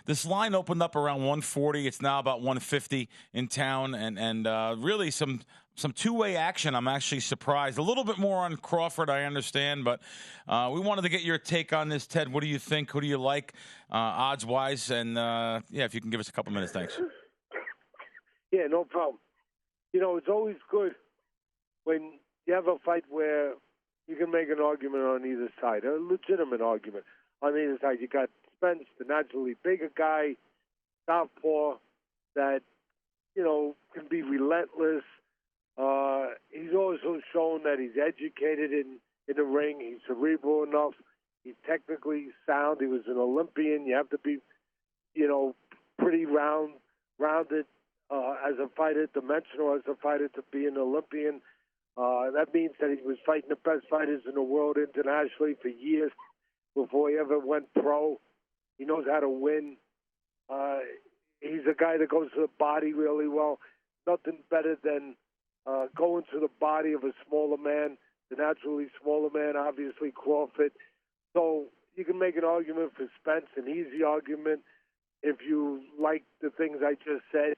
this line opened up around 140. It's now about 150 in town, and really some two-way action. I'm actually surprised. A little bit more on Crawford, I understand, but we wanted to get your take on this, Ted. What do you think? Who do you like odds-wise? And, if you can give us a couple minutes, thanks. Yeah, no problem. It's always good when you have a fight where you can make an argument on either side, a legitimate argument on either side. You got Spence, the naturally bigger guy, southpaw, that, can be relentless. He's also shown that he's educated in the ring. He's cerebral enough. He's technically sound. He was an Olympian. You have to be, pretty rounded as a fighter, dimensional as a fighter to be an Olympian. That means that he was fighting the best fighters in the world internationally for years before he ever went pro. He knows how to win. He's a guy that goes to the body really well. Nothing better than going to the body of a smaller man, the naturally smaller man, obviously Crawford. So you can make an argument for Spence, an easy argument if you like the things I just said.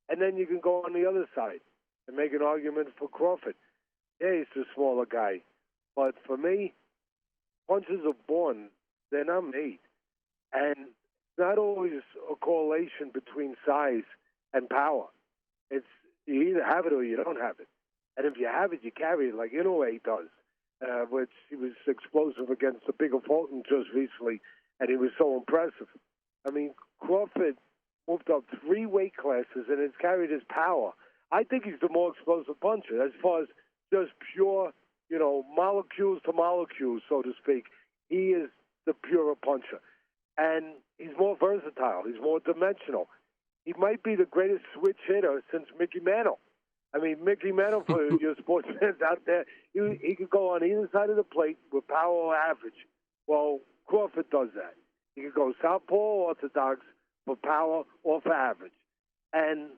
And then you can go on the other side and make an argument for Crawford. Yeah, he's the smaller guy. But for me, punches are born. They're not made. And it's not always a correlation between size and power. It's you either have it or you don't have it. And if you have it, you carry it like Inoue does, which he was explosive against the bigger Fulton just recently, and he was so impressive. I mean, Crawford moved up 3 weight classes and has carried his power. I think he's the more explosive puncher as far as just pure, molecules to molecules, so to speak. He is the purer puncher. And he's more versatile. He's more dimensional. He might be the greatest switch hitter since Mickey Mantle. I mean, Mickey Mantle, for your sports fans out there, he could go on either side of the plate with power or average. Well, Crawford does that. He could go southpaw or orthodox for power or for average. And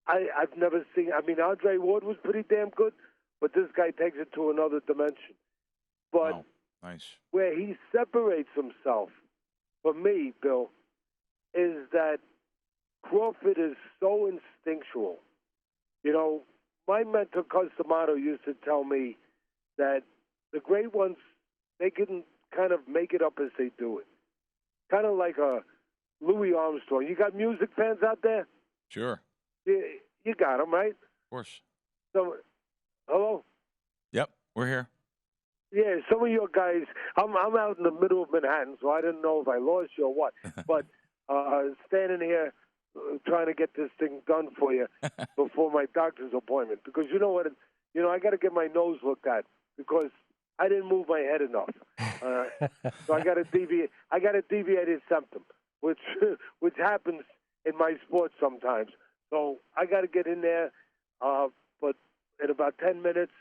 I've never seen, Andre Ward was pretty damn good, but this guy takes it to another dimension. But wow. Nice. Where he separates himself, for me, Bill, is that Crawford is so instinctual. My mentor, Cus D'Amato, used to tell me that the great ones, they can kind of make it up as they do it. Kind of like a Louis Armstrong. You got music fans out there? Sure. You got them, right? Of course. So, hello? Yep, we're here. Yeah, some of your guys, I'm out in the middle of Manhattan, so I didn't know if I lost you or what. But standing here trying to get this thing done for you before my doctor's appointment. Because you know what? I got to get my nose looked at because I didn't move my head enough. So I got a deviated septum, which happens in my sport sometimes. So I got to get in there. But in about 10 minutes,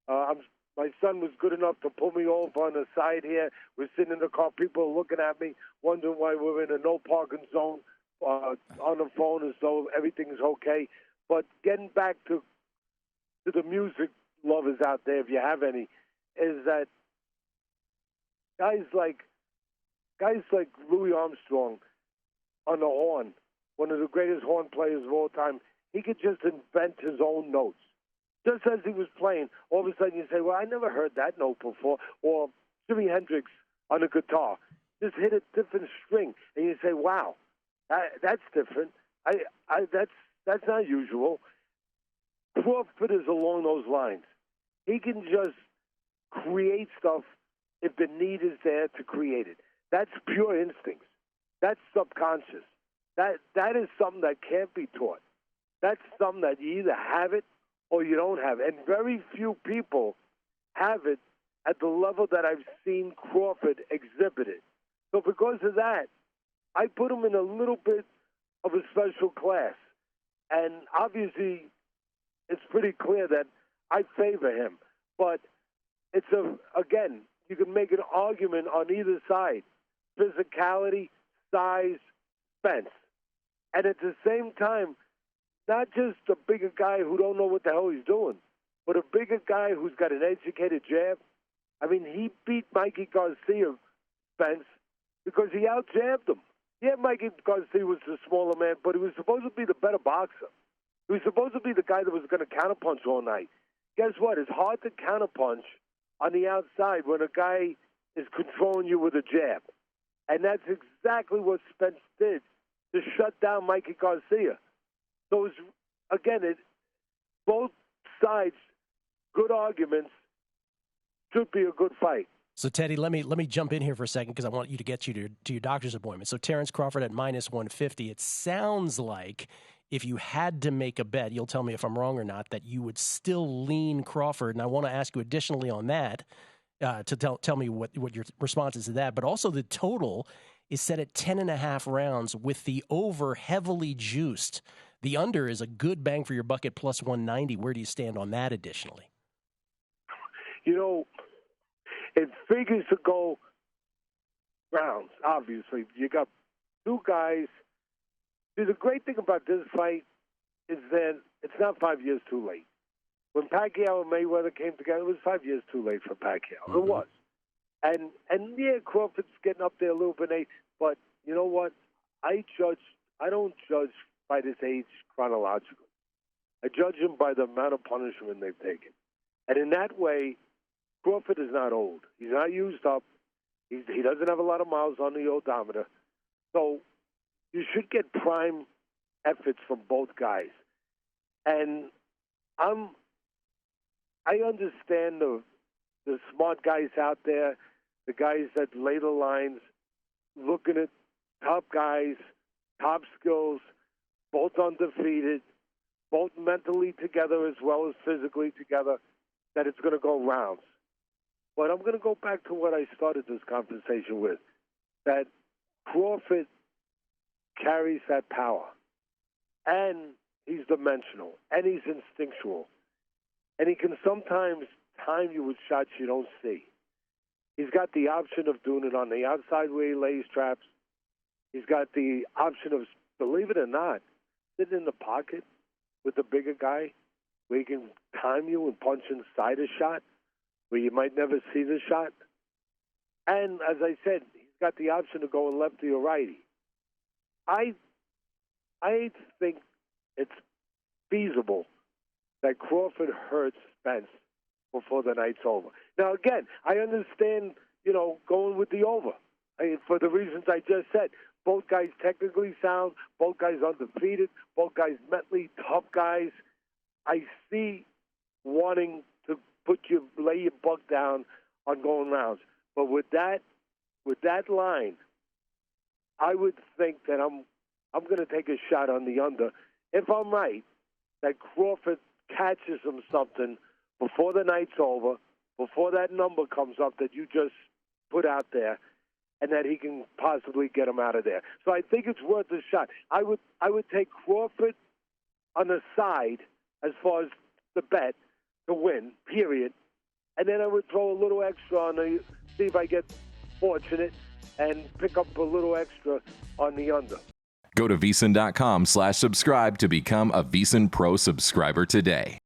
my son was good enough to pull me over on the side here. We're sitting in the car. People are looking at me, wondering why we're in a no parking zone on the phone as though everything's okay. But getting back to the music lovers out there, if you have any, is that guys like Louis Armstrong on the horn, one of the greatest horn players of all time, he could just invent his own notes. Just as he was playing, all of a sudden you say, well, I never heard that note before. Or Jimi Hendrix on the guitar just hit a different string, and you say, wow, that's different. That's not usual. Crawford is along those lines. He can just create stuff if the need is there to create it. That's pure instincts. That's subconscious. That is something that can't be taught. That's something that you either have it or you don't have it. And very few people have it at the level that I've seen Crawford exhibit it. So because of that, I put him in a little bit of a special class. And obviously, it's pretty clear that I favor him. But it's again, you can make an argument on either side. Physicality, size, Spence. And at the same time, not just a bigger guy who don't know what the hell he's doing, but a bigger guy who's got an educated jab. I mean, he beat Mikey Garcia, Spence, because he out-jabbed him. Yeah, Mikey Garcia was the smaller man, but he was supposed to be the better boxer. He was supposed to be the guy that was going to counterpunch all night. Guess what? It's hard to counterpunch on the outside when a guy is controlling you with a jab. And that's exactly what Spence did to shut down Mikey Garcia. So, both sides, good arguments, should be a good fight. So, Teddy, let me jump in here for a second because I want you to get to your doctor's appointment. So, Terence Crawford at -150. It sounds like if you had to make a bet, you'll tell me if I'm wrong or not, that you would still lean Crawford. And I want to ask you additionally on that to tell me what your response is to that. But also the total is set at 10.5 rounds with the over heavily juiced. The under is a good bang for your buck at +190. Where do you stand on that additionally? It figures to go rounds, obviously. You got two guys. See, the great thing about this fight is that it's not 5 years too late. When Pacquiao and Mayweather came together, it was 5 years too late for Pacquiao. Mm-hmm. It was. And yeah, Crawford's getting up there a little bit, but you know what? I don't judge by his age chronologically. I judge him by the amount of punishment they've taken. And in that way, Crawford is not old. He's not used up. He doesn't have a lot of miles on the odometer. So you should get prime efforts from both guys. And I understand the smart guys out there, the guys that lay the lines, looking at top guys, top skills, both undefeated, both mentally together as well as physically together, that it's going to go rounds. But I'm going to go back to what I started this conversation with, that Crawford carries that power, and he's dimensional, and he's instinctual, and he can sometimes time you with shots you don't see. He's got the option of doing it on the outside where he lays traps. He's got the option of, believe it or not, sitting in the pocket with the bigger guy where he can time you and punch inside a shot where you might never see the shot. And as I said, he's got the option of going lefty or righty. I think it's feasible that Crawford hurts Spence before the night's over. Now, again, I understand, going with the over. For the reasons I just said, both guys technically sound, both guys undefeated, both guys mentally tough guys. I see wanting to lay your buck down on going rounds. But with that line, I would think that I'm going to take a shot on the under. If I'm right, that Crawford catches him something before the night's over, before that number comes up that you just put out there, and that he can possibly get him out of there. So I think it's worth a shot. I would take Crawford on the side as far as the bet to win, period. And then I would throw a little extra on see if I get fortunate and pick up a little extra on the under. Go to VSiN.com/subscribe to become a VSiN Pro subscriber today.